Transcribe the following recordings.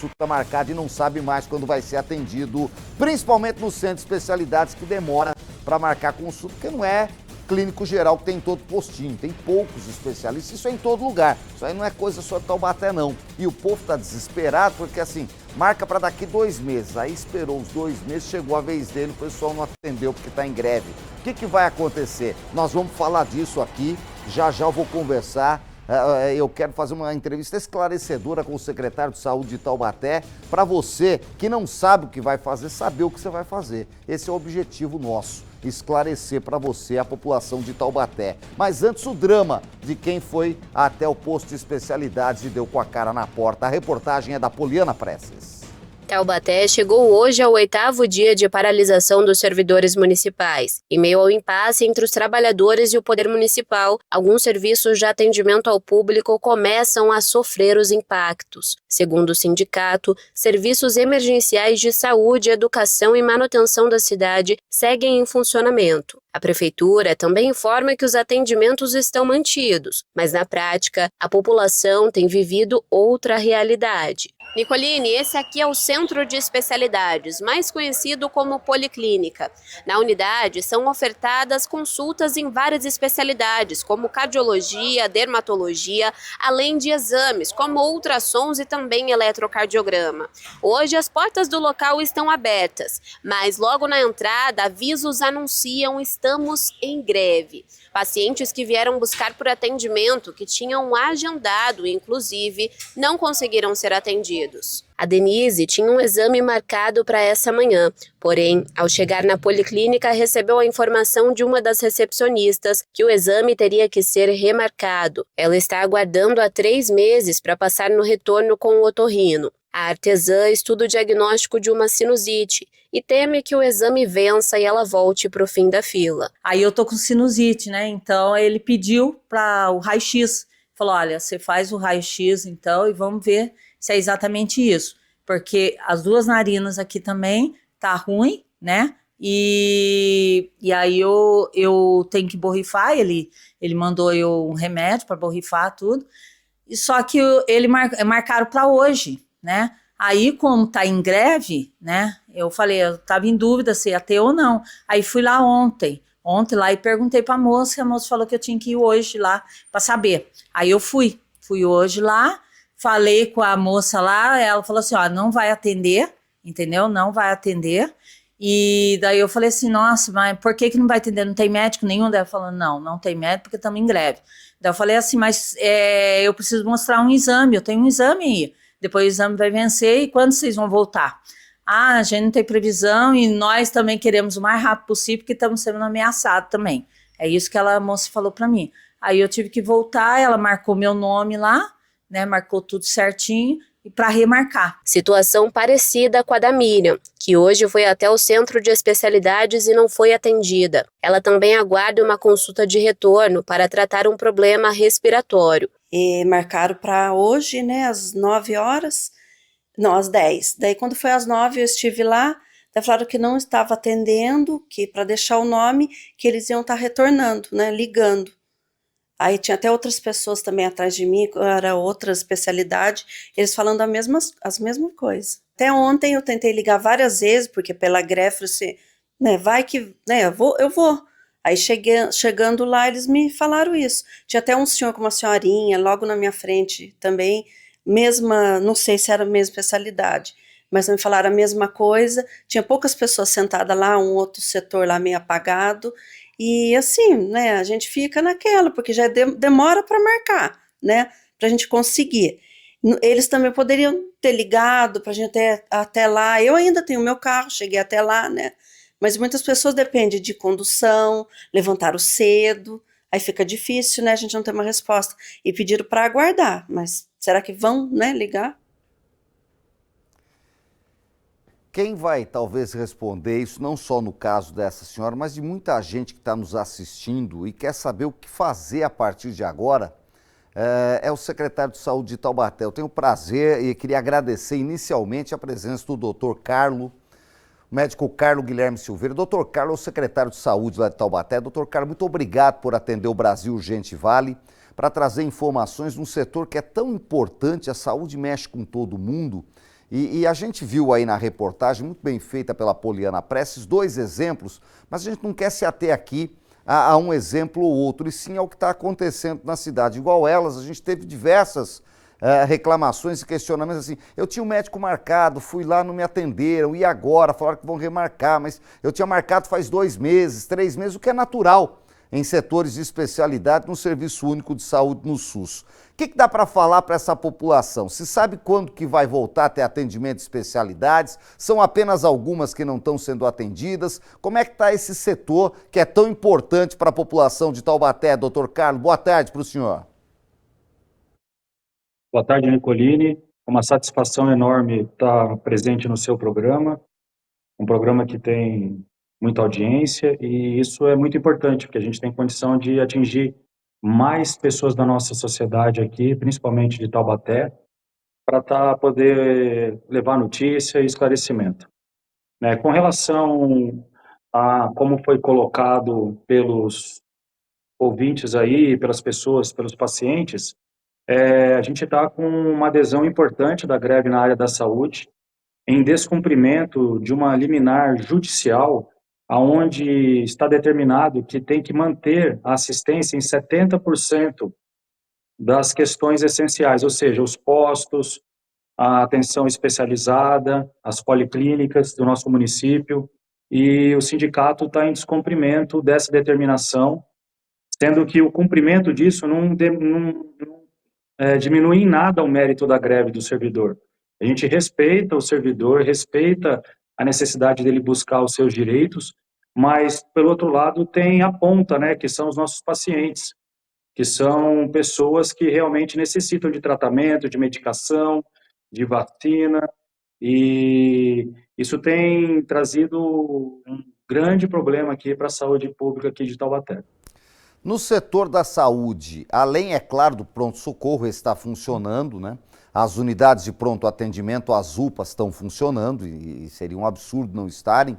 consulta marcada e não sabe mais quando vai ser atendido, principalmente no centro de especialidades que demora para marcar consulta, porque não é clínico geral que tem em todo postinho, tem poucos especialistas, isso é em todo lugar, isso aí não é coisa só de Taubaté não. E o povo está desesperado porque assim, marca para daqui 2 meses, aí esperou os 2 meses, chegou a vez dele, o pessoal não atendeu porque está em greve. O que vai acontecer? Nós vamos falar disso aqui, já eu vou conversar. Eu quero fazer uma entrevista esclarecedora com o secretário de Saúde de Taubaté, para você que não sabe o que vai fazer, saber o que você vai fazer. Esse é o objetivo nosso, esclarecer para você, a população de Taubaté. Mas antes o drama de quem foi até o posto de especialidades e deu com a cara na porta. A reportagem é da Poliana Prestes. Taubaté chegou hoje ao 8º dia de paralisação dos servidores municipais. Em meio ao impasse entre os trabalhadores e o poder municipal, alguns serviços de atendimento ao público começam a sofrer os impactos. Segundo o sindicato, serviços emergenciais de saúde, educação e manutenção da cidade seguem em funcionamento. A prefeitura também informa que os atendimentos estão mantidos, mas na prática, a população tem vivido outra realidade. Nicoline, esse aqui é o Centro de Especialidades, mais conhecido como Policlínica. Na unidade são ofertadas consultas em várias especialidades, como cardiologia, dermatologia, além de exames, como ultrassons e também eletrocardiograma. Hoje as portas do local estão abertas, mas logo na entrada avisos anunciam "estamos em greve". Pacientes que vieram buscar por atendimento, que tinham agendado, inclusive, não conseguiram ser atendidos. A Denise tinha um exame marcado para essa manhã, porém, ao chegar na policlínica, recebeu a informação de uma das recepcionistas que o exame teria que ser remarcado. Ela está aguardando há 3 meses para passar no retorno com o otorrino. A artesã estuda o diagnóstico de uma sinusite e teme que o exame vença e ela volte para o fim da fila. Aí eu tô com sinusite, né? Então ele pediu para o raio-x. Falou, olha, você faz o raio-x então e vamos ver se é exatamente isso. Porque as 2 narinas aqui também tá ruim, né? E aí eu tenho que borrifar, ele mandou eu um remédio para borrifar tudo. E só que ele marcaram para hoje, né? Aí, como tá em greve, né? Eu falei, eu tava em dúvida se ia ter ou não. Aí fui lá ontem lá e perguntei pra moça, e a moça falou que eu tinha que ir hoje lá pra saber. Aí eu fui hoje lá, falei com a moça lá, ela falou assim, ó, não vai atender, entendeu? Não vai atender. E daí eu falei assim, nossa, mas por que não vai atender? Não tem médico nenhum? Daí ela falou, não tem médico porque estamos em greve. Daí eu falei assim, mas eu preciso mostrar um exame, eu tenho um exame aí. Depois o exame vai vencer e quando vocês vão voltar? Ah, a gente não tem previsão e nós também queremos o mais rápido possível porque estamos sendo ameaçados também. É isso que a moça falou para mim. Aí eu tive que voltar, ela marcou meu nome lá, né? Marcou tudo certinho e para remarcar. Situação parecida com a da Miriam, que hoje foi até o Centro de Especialidades e não foi atendida. Ela também aguarda uma consulta de retorno para tratar um problema respiratório. E marcaram para hoje, né, às 9 horas, não, às 10. Daí quando foi às 9 eu estive lá, daí falaram que não estava atendendo, que para deixar o nome, que eles iam estar retornando, né, ligando. Aí tinha até outras pessoas também atrás de mim, era outra especialidade, eles falando as mesmas coisas. Até ontem eu tentei ligar várias vezes, porque pela greve, assim, né, vai que, né, eu vou. Aí chegando lá, eles me falaram isso. Tinha até um senhor com uma senhorinha logo na minha frente também, não sei se era a mesma especialidade, mas me falaram a mesma coisa. Tinha poucas pessoas sentadas lá, um outro setor lá meio apagado. E assim, né, a gente fica naquela, porque já demora para marcar, né, para a gente conseguir. Eles também poderiam ter ligado para a gente até lá. Eu ainda tenho meu carro, cheguei até lá, né. Mas muitas pessoas dependem de condução, levantaram cedo, aí fica difícil, né? A gente não tem uma resposta. E pediram para aguardar, mas será que vão, né, ligar? Quem vai talvez responder isso, não só no caso dessa senhora, mas de muita gente que está nos assistindo e quer saber o que fazer a partir de agora, é o secretário de Saúde de Taubaté. Eu tenho o prazer e queria agradecer inicialmente a presença do doutor Carlo, médico Carlo Guilherme Silveira. Doutor Carlo é o secretário de Saúde lá de Taubaté. Doutor Carlo, muito obrigado por atender o Brasil Urgente Vale, para trazer informações num setor que é tão importante. A saúde mexe com todo mundo E a gente viu aí na reportagem, muito bem feita pela Poliana Prestes, 2 exemplos, mas a gente não quer se ater aqui a um exemplo ou outro, e sim ao que está acontecendo na cidade. Igual elas, a gente teve diversas reclamações e questionamentos assim, eu tinha um médico marcado, fui lá, não me atenderam, e agora? Falaram que vão remarcar, mas eu tinha marcado faz 2 meses, 3 meses, o que é natural em setores de especialidade no Serviço Único de Saúde no SUS. O que dá para falar para essa população? Se sabe quando que vai voltar a ter atendimento de especialidades? São apenas algumas que não estão sendo atendidas? Como é que está esse setor que é tão importante para a população de Taubaté, doutor Carlos? Boa tarde para o senhor. Boa tarde, Nicolini. É uma satisfação enorme estar presente no seu programa, um programa que tem muita audiência, e isso é muito importante, porque a gente tem condição de atingir mais pessoas da nossa sociedade aqui, principalmente de Taubaté, para poder levar notícia e esclarecimento. Né? Com relação a como foi colocado pelos ouvintes aí, pelas pessoas, pelos pacientes, a gente está com uma adesão importante da greve na área da saúde, em descumprimento de uma liminar judicial, aonde está determinado que tem que manter a assistência em 70% das questões essenciais, ou seja, os postos, a atenção especializada, as policlínicas do nosso município, e o sindicato está em descumprimento dessa determinação, sendo que o cumprimento disso não diminui em nada o mérito da greve do servidor. A gente respeita o servidor, respeita a necessidade dele buscar os seus direitos, mas, pelo outro lado, tem a ponta, né, que são os nossos pacientes, que são pessoas que realmente necessitam de tratamento, de medicação, de vacina, e isso tem trazido um grande problema aqui para a saúde pública aqui de Taubaté. No setor da saúde, além, é claro, do pronto-socorro, está funcionando, né? As unidades de pronto atendimento, as UPAs, estão funcionando e seria um absurdo não estarem.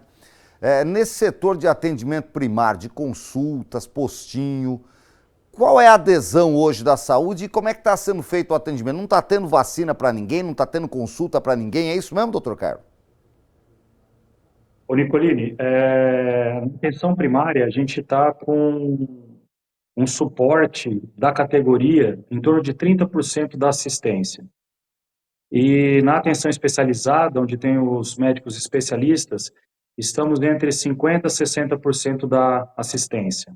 Nesse setor de atendimento primário, de consultas, postinho, qual é a adesão hoje da saúde e como é que está sendo feito o atendimento? Não está tendo vacina para ninguém, não está tendo consulta para ninguém, é isso mesmo, doutor Carlos? Ô, Nicolini, na atenção primária, a gente está com um suporte da categoria em torno de 30% da assistência. E na atenção especializada, onde tem os médicos especialistas, estamos entre 50% a 60% da assistência.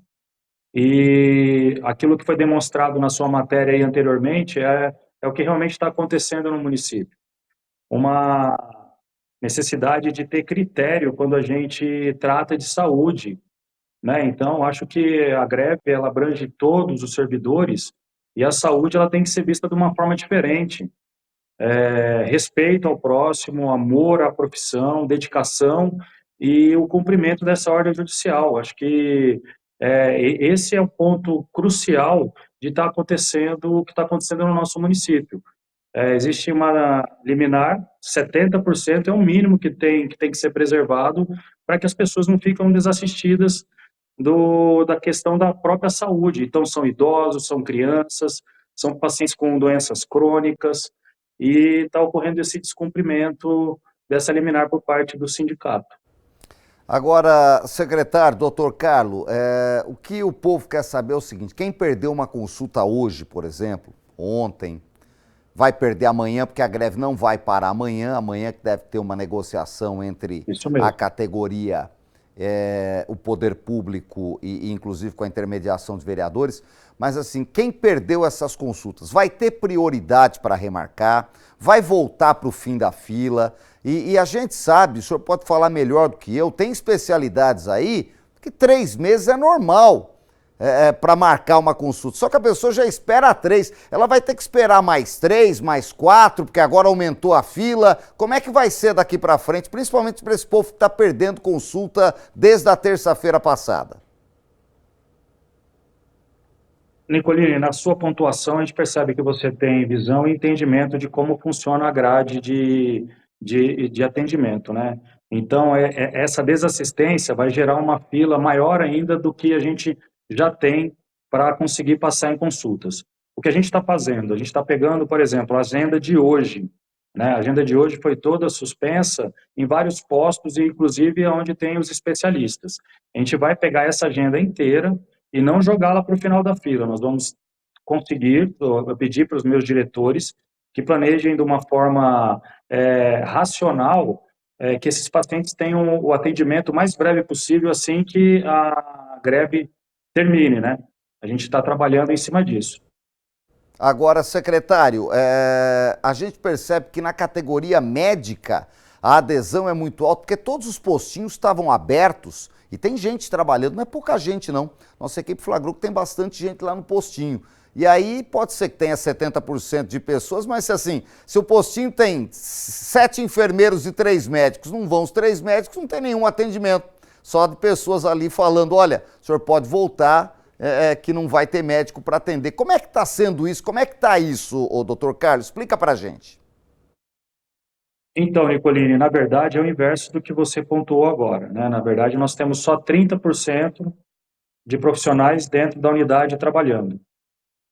E aquilo que foi demonstrado na sua matéria aí anteriormente é o que realmente está acontecendo no município. Uma necessidade de ter critério quando a gente trata de saúde, né? Então, acho que a greve, ela abrange todos os servidores e a saúde, ela tem que ser vista de uma forma diferente. Respeito ao próximo, amor à profissão, dedicação e o cumprimento dessa ordem judicial. Acho que esse é o ponto crucial de estar acontecendo o que está acontecendo no nosso município. Existe uma liminar, 70% é o mínimo que tem que ser preservado para que as pessoas não fiquem desassistidas da questão da própria saúde. Então, são idosos, são crianças, são pacientes com doenças crônicas, e está ocorrendo esse descumprimento dessa liminar por parte do sindicato. Agora, secretário, doutor Carlos, o que o povo quer saber é o seguinte, quem perdeu uma consulta hoje, por exemplo, ontem, vai perder amanhã, porque a greve não vai parar amanhã que deve ter uma negociação entre a categoria, o poder público e inclusive com a intermediação de vereadores, mas assim, quem perdeu essas consultas vai ter prioridade para remarcar, vai voltar para o fim da fila e a gente sabe, o senhor pode falar melhor do que eu, tem especialidades aí que 3 meses é normal para marcar uma consulta, só que a pessoa já espera 3, ela vai ter que esperar mais 3, mais 4, porque agora aumentou a fila. Como é que vai ser daqui para frente, principalmente para esse povo que está perdendo consulta desde a terça-feira passada? Nicolini, na sua pontuação, a gente percebe que você tem visão e entendimento de como funciona a grade de atendimento, né? Então, essa desassistência vai gerar uma fila maior ainda do que a gente já tem para conseguir passar em consultas. O que a gente está fazendo? A gente está pegando, por exemplo, a agenda de hoje, né? A agenda de hoje foi toda suspensa em vários postos, e inclusive onde tem os especialistas. A gente vai pegar essa agenda inteira e não jogá-la para o final da fila. Nós vamos conseguir, eu pedir para os meus diretores que planejem de uma forma racional, que esses pacientes tenham o atendimento mais breve possível assim que a greve termine, né? A gente está trabalhando em cima disso. Agora, secretário, a gente percebe que na categoria médica a adesão é muito alta, porque todos os postinhos estavam abertos e tem gente trabalhando, não é pouca gente não. Nossa equipe flagrou que tem bastante gente lá no postinho. E aí pode ser que tenha 70% de pessoas, mas assim, se o postinho tem 7 enfermeiros e 3 médicos, não vão os 3 médicos, não tem nenhum atendimento. Só de pessoas ali falando, olha, o senhor pode voltar, que não vai ter médico para atender. Como é que está sendo isso? Como é que está isso, doutor Carlos? Explica para a gente. Então, Nicolini, na verdade é o inverso do que você pontuou agora, né? Na verdade, nós temos só 30% de profissionais dentro da unidade trabalhando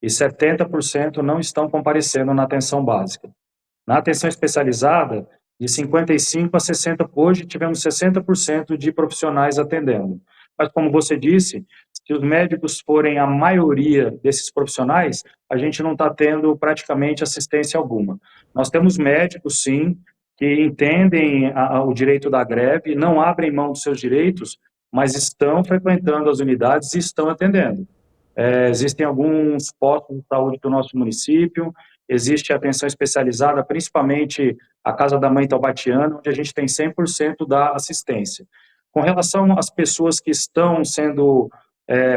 e 70% não estão comparecendo na atenção básica. Na atenção especializada, de 55% a 60%, hoje tivemos 60% de profissionais atendendo. Mas, como você disse, se os médicos forem a maioria desses profissionais, a gente não está tendo praticamente assistência alguma. Nós temos médicos, sim, que entendem o direito da greve, não abrem mão dos seus direitos, mas estão frequentando as unidades e estão atendendo. Existem alguns postos de saúde do nosso município, existe atenção especializada, principalmente a Casa da Mãe Taubatiana, onde a gente tem 100% da assistência. Com relação às pessoas que estão sendo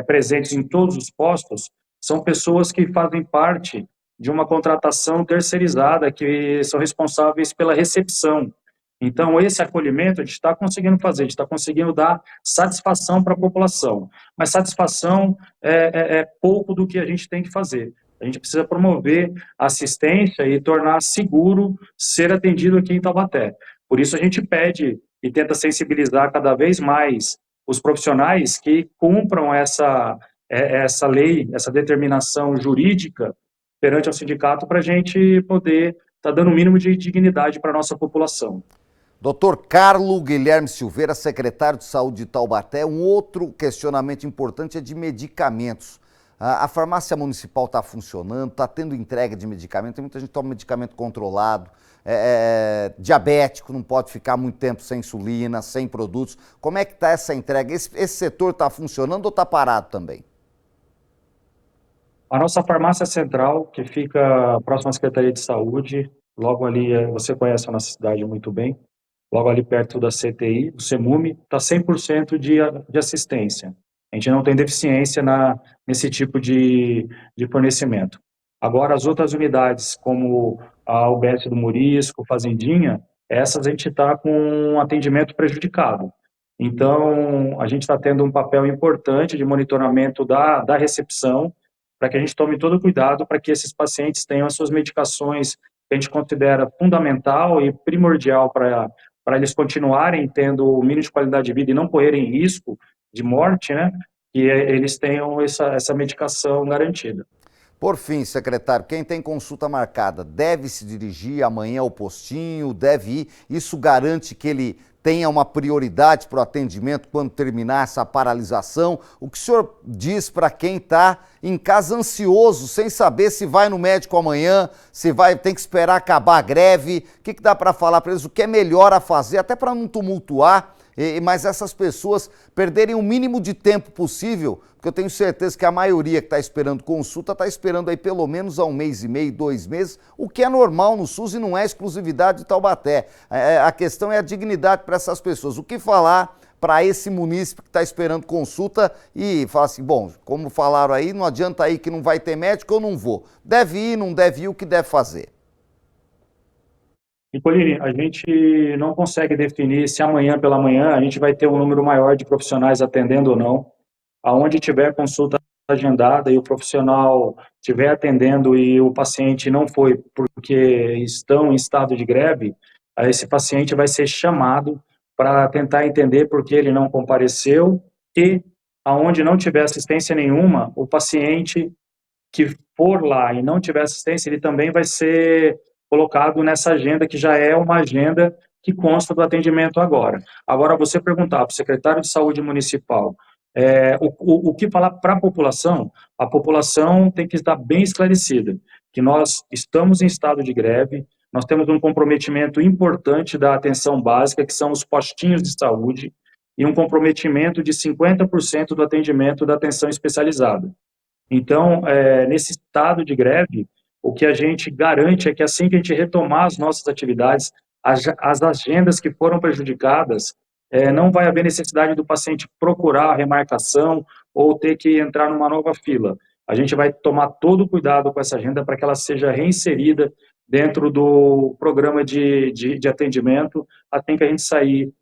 presentes em todos os postos, são pessoas que fazem parte de uma contratação terceirizada, que são responsáveis pela recepção. Então, esse acolhimento a gente está conseguindo fazer, a gente está conseguindo dar satisfação para a população. Mas satisfação é pouco do que a gente tem que fazer. A gente precisa promover assistência e tornar seguro ser atendido aqui em Taubaté. Por isso a gente pede e tenta sensibilizar cada vez mais os profissionais que cumpram essa lei, essa determinação jurídica perante ao sindicato, para a gente poder estar dando o mínimo de dignidade para a nossa população. Doutor Carlo Guilherme Silveira, secretário de Saúde de Taubaté, um outro questionamento importante é de medicamentos. A farmácia municipal está funcionando, está tendo entrega de medicamento, tem muita gente que toma medicamento controlado, diabético, não pode ficar muito tempo sem insulina, sem produtos. Como é que está essa entrega? Esse setor está funcionando ou está parado também? A nossa farmácia central, que fica próxima à Secretaria de Saúde, logo ali, você conhece a nossa cidade muito bem, logo ali perto da CTI, do CEMUME, está 100% de assistência. A gente não tem deficiência nesse tipo de fornecimento. Agora, as outras unidades, como a UBS do Morisco, Fazendinha, essas a gente está com um atendimento prejudicado. Então, a gente está tendo um papel importante de monitoramento da recepção, para que a gente tome todo o cuidado para que esses pacientes tenham as suas medicações que a gente considera fundamental e primordial para eles continuarem tendo o mínimo de qualidade de vida e não correrem risco de morte, né, que eles tenham essa medicação garantida. Por fim, secretário, quem tem consulta marcada deve se dirigir amanhã ao postinho, deve ir, isso garante que ele tenha uma prioridade para o atendimento quando terminar essa paralisação? O que o senhor diz para quem está em casa ansioso, sem saber se vai no médico amanhã, se vai, tem que esperar acabar a greve? O que dá para falar para eles? O que é melhor a fazer, até para não tumultuar, mas essas pessoas perderem o mínimo de tempo possível, porque eu tenho certeza que a maioria que está esperando consulta está esperando aí pelo menos há 1 mês e meio, 2 meses, o que é normal no SUS e não é exclusividade de Taubaté. A questão é a dignidade para essas pessoas. O que falar para esse munícipe que está esperando consulta e fala assim, bom, como falaram aí, não adianta aí que não vai ter médico, eu não vou. Deve ir, não deve ir, o que deve fazer? Nicolini, a gente não consegue definir se amanhã pela manhã a gente vai ter um número maior de profissionais atendendo ou não. Aonde tiver consulta agendada e o profissional estiver atendendo e o paciente não foi porque estão em estado de greve, esse paciente vai ser chamado para tentar entender por que ele não compareceu e, aonde não tiver assistência nenhuma, o paciente que for lá e não tiver assistência, ele também vai ser colocado nessa agenda que já é uma agenda que consta do atendimento agora. Agora, você perguntar para o secretário de Saúde municipal o que falar para a população tem que estar bem esclarecida, que nós estamos em estado de greve, nós temos um comprometimento importante da atenção básica, que são os postinhos de saúde, e um comprometimento de 50% do atendimento da atenção especializada. Então, nesse estado de greve, o que a gente garante é que assim que a gente retomar as nossas atividades, as agendas que foram prejudicadas, não vai haver necessidade do paciente procurar a remarcação ou ter que entrar numa nova fila. A gente vai tomar todo o cuidado com essa agenda para que ela seja reinserida dentro do programa de atendimento, até que a gente sair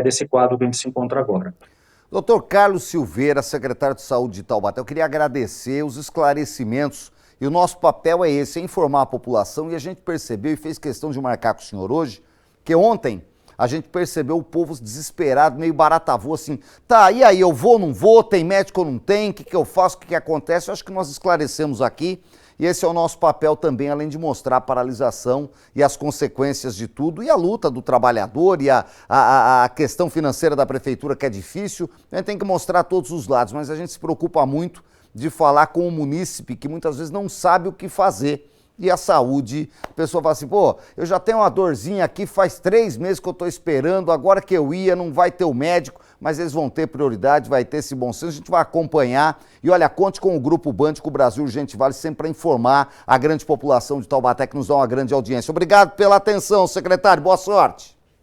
desse quadro que a gente se encontra agora. Doutor Carlos Silveira, secretário de Saúde de Taubaté, eu queria agradecer os esclarecimentos e o nosso papel é esse, é informar a população, e a gente percebeu e fez questão de marcar com o senhor hoje, que ontem a gente percebeu o povo desesperado, meio baratavô, assim, tá, e aí, eu vou, não vou, tem médico ou não tem, o que eu faço, o que acontece? Eu acho que nós esclarecemos aqui, e esse é o nosso papel também, além de mostrar a paralisação e as consequências de tudo, e a luta do trabalhador, e a questão financeira da prefeitura, que é difícil, a gente tem que mostrar todos os lados, mas a gente se preocupa muito de falar com o munícipe, que muitas vezes não sabe o que fazer. E a saúde, a pessoa fala assim, pô, eu já tenho uma dorzinha aqui, faz 3 meses que eu estou esperando, agora que eu ia, não vai ter o médico, mas eles vão ter prioridade, vai ter esse bom senso, a gente vai acompanhar. E olha, conte com o Grupo Band, com o Brasil Urgente Vale, sempre para informar a grande população de Taubaté, que nos dá uma grande audiência. Obrigado pela atenção, secretário, boa sorte.